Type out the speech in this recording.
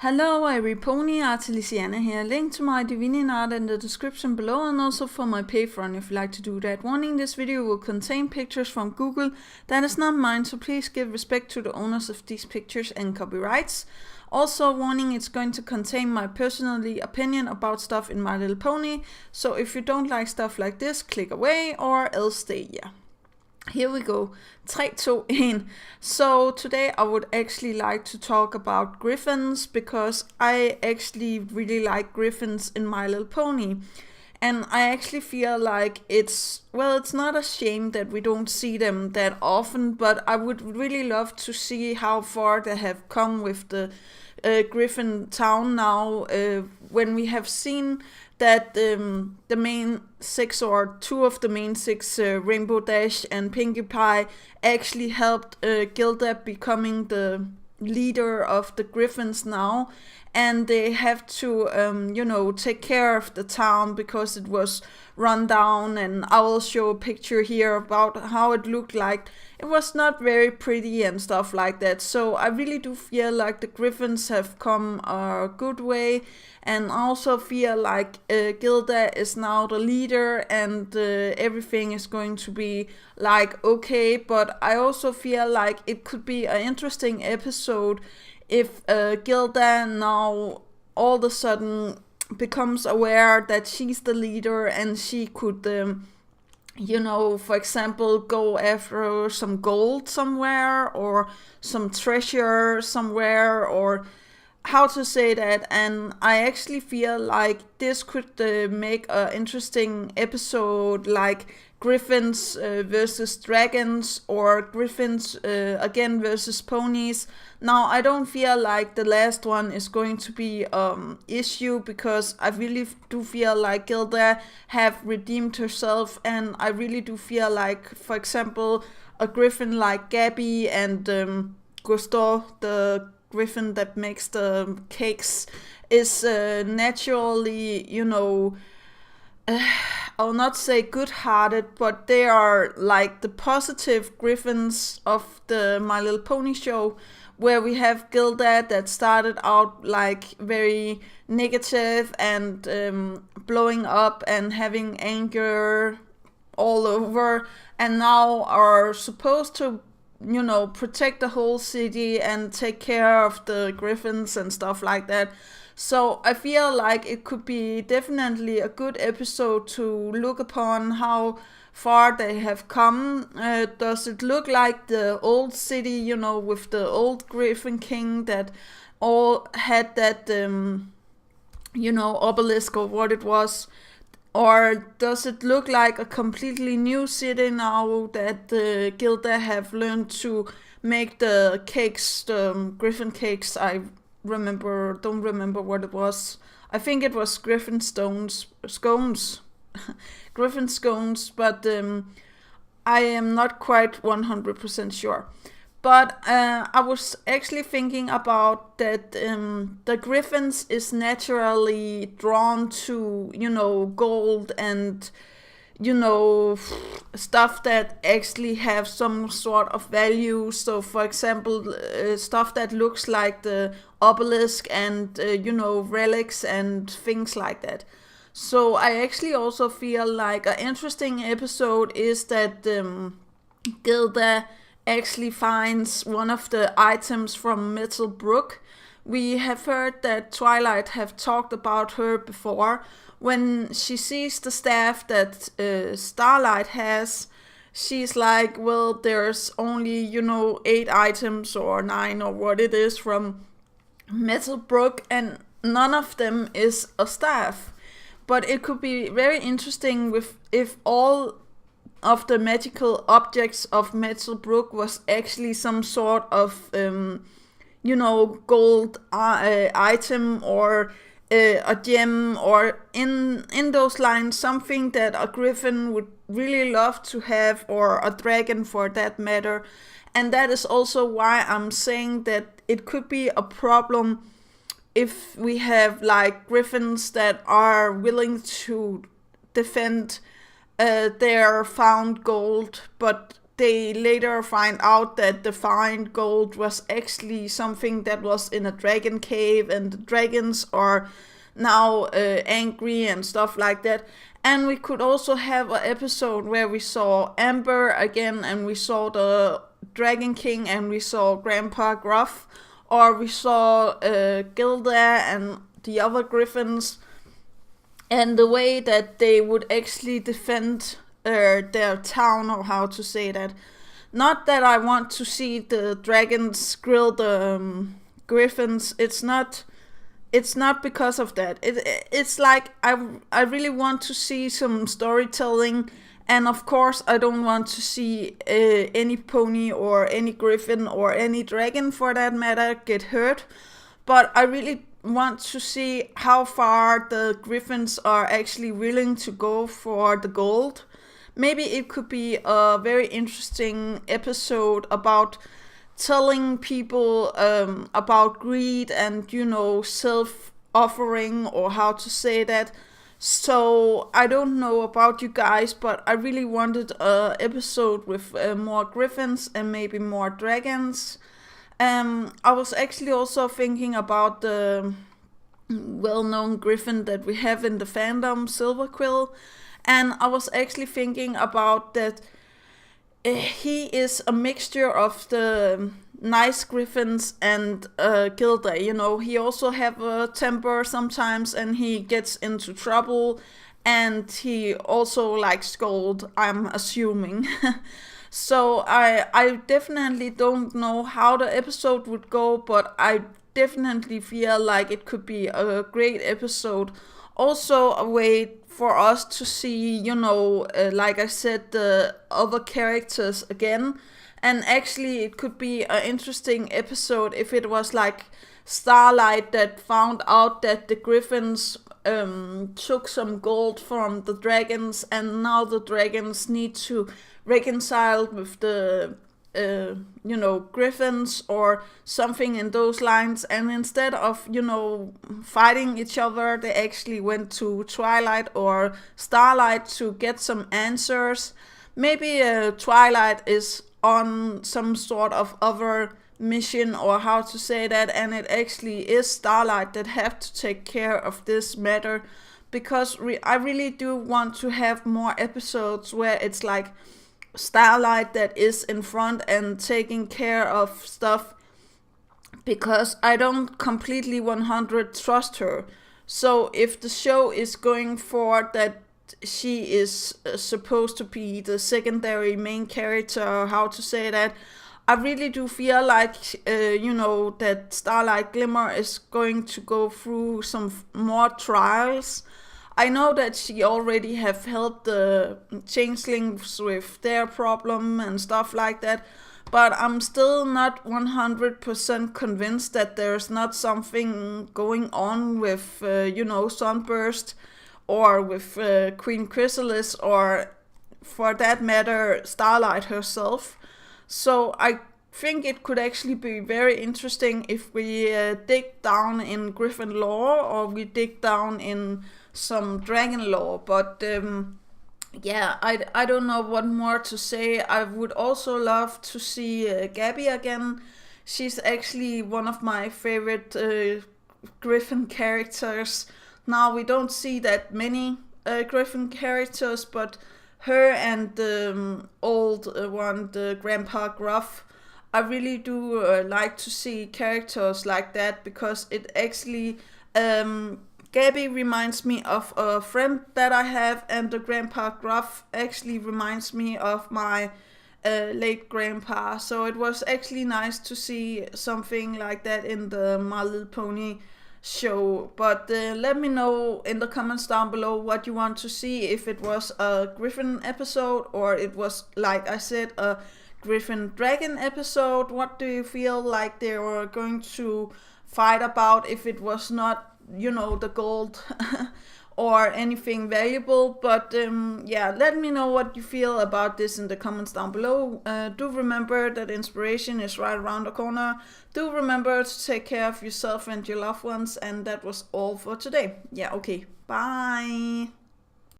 Hello, Ivory Pony, Artilisiana here. Link to my divining art in the description below and also for my Patreon if you'd like to do that. Warning, this video will contain pictures from Google that is not mine, so please give respect to the owners of these pictures and copyrights. Also warning, it's going to contain my personally opinion about stuff in My Little Pony, so if you don't like stuff like this, click away or else stay here. Here we go. 3, 2, 1. So today I would actually like to talk about griffins because I actually really like griffins in My Little Pony. And I actually feel like it's not a shame that we don't see them that often, but I would really love to see how far they have come with the Griffin town now, when we have seen that the main 6 or 2 of the main 6, Rainbow Dash and Pinkie Pie, actually helped Gilda becoming the leader of the Griffins now, and they have to take care of the town because it was run down. And I will show a picture here about how it looked like. It was not very pretty and stuff like that, so I really do feel like the Griffins have come a good way, and I also feel like Gilda is now the leader and everything is going to be like okay. But I also feel like it could be an interesting episode if Gilda now all of a sudden becomes aware that she's the leader and she could for example, go after some gold somewhere or some treasure somewhere, or how to say that. And I actually feel like this could make an interesting episode, like griffins versus dragons, or griffins again versus ponies. Now I don't feel like the last one is going to be issue, because I really do feel like Gilda have redeemed herself, and I really do feel like, for example, a griffin like Gabby and Gustav, the griffin that makes the cakes, is naturally, I'll not say good-hearted, but they are like the positive griffins of the My Little Pony show, where we have Gilda that started out like very negative and blowing up and having anger all over, and now are supposed to protect the whole city and take care of the griffins and stuff like that. So I feel like it could be definitely a good episode to look upon how far they have come. Does it look like the old city, with the old Griffin King that all had that, obelisk or what it was? Or does it look like a completely new city now that Gilda have learned to make the cakes, the Griffin cakes? I don't remember what it was. I think it was Griffin scones. Griffin scones, but I am not quite 100% sure. But I was actually thinking about that the Griffins is naturally drawn to, gold and, stuff that actually have some sort of value. So, for example, stuff that looks like the obelisk and, relics and things like that. So I actually also feel like an interesting episode is that Gilda actually finds one of the items from Metal Brook. We have heard that Twilight have talked about her before. When she sees the staff that Starlight has, she's like, well, there's only, 8 items or 9 or what it is from Metal Brook, and none of them is a staff. But it could be very interesting if all of the magical objects of Metal Brook was actually some sort of, gold item or a gem, or in those lines, something that a griffin would really love to have, or a dragon for that matter. And that is also why I'm saying that it could be a problem if we have like griffins that are willing to defend their found gold, but they later find out that the found gold was actually something that was in a dragon cave, and the dragons are now angry and stuff like that. And we could also have an episode where we saw Amber again, and we saw the Dragon King, and we saw Grandpa Gruff, or we saw Gilda and the other griffins, and the way that they would actually defend their town, or how to say that. Not that I want to see the dragons grill the griffins. It's not because of that. It's like I really want to see some storytelling, and of course I don't want to see any pony or any griffin or any dragon for that matter get hurt, but I really want to see how far the griffins are actually willing to go for the gold. Maybe it could be a very interesting episode about telling people about greed and, self-offering, or how to say that. So I don't know about you guys, but I really wanted an episode with more griffins and maybe more dragons. I was actually also thinking about the well-known griffin that we have in the fandom, Silverquill, and I was actually thinking about that he is a mixture of the nice griffins and Gilda. He also have a temper sometimes, and he gets into trouble, and he also likes scold, I'm assuming. So I definitely don't know how the episode would go, but I definitely feel like it could be a great episode. Also a way for us to see, like I said, the other characters again. And actually it could be an interesting episode if it was like Starlight that found out that the griffins took some gold from the dragons, and now the dragons need to reconcile with the griffins or something in those lines, and instead of fighting each other, they actually went to Twilight or Starlight to get some answers. Maybe Twilight is on some sort of other mission, or how to say that, and it actually is Starlight that have to take care of this matter, because I really do want to have more episodes where it's like Starlight that is in front and taking care of stuff, because I don't completely 100 trust her. So if the show is going for that she is supposed to be the secondary main character, or how to say that, I really do feel like that Starlight Glimmer is going to go through some more trials. I know that she already have helped the changelings with their problem and stuff like that, but I'm still not 100% convinced that there's not something going on with, Sunburst, or with Queen Chrysalis, or for that matter, Starlight herself. So I think it could actually be very interesting if we dig down in Griffin lore, or we dig down in some dragon lore. But I don't know what more to say. I would also love to see Gabby again. She's actually one of my favorite Griffin characters. Now we don't see that many Griffin characters, but her and the old one, the Grandpa Gruff, I really do like to see characters like that, because it actually Gabby reminds me of a friend that I have, and the Grandpa Gruff actually reminds me of my late grandpa. So it was actually nice to see something like that in the My Little Pony show. But let me know in the comments down below what you want to see, if it was a Griffin episode, or it was, like I said, a Griffin Dragon episode. What do you feel like they were going to fight about, if it was not the gold or anything valuable? But let me know what you feel about this in the comments down below. Do remember that inspiration is right around the corner. Do remember to take care of yourself and your loved ones, and that was all for today. Okay, bye.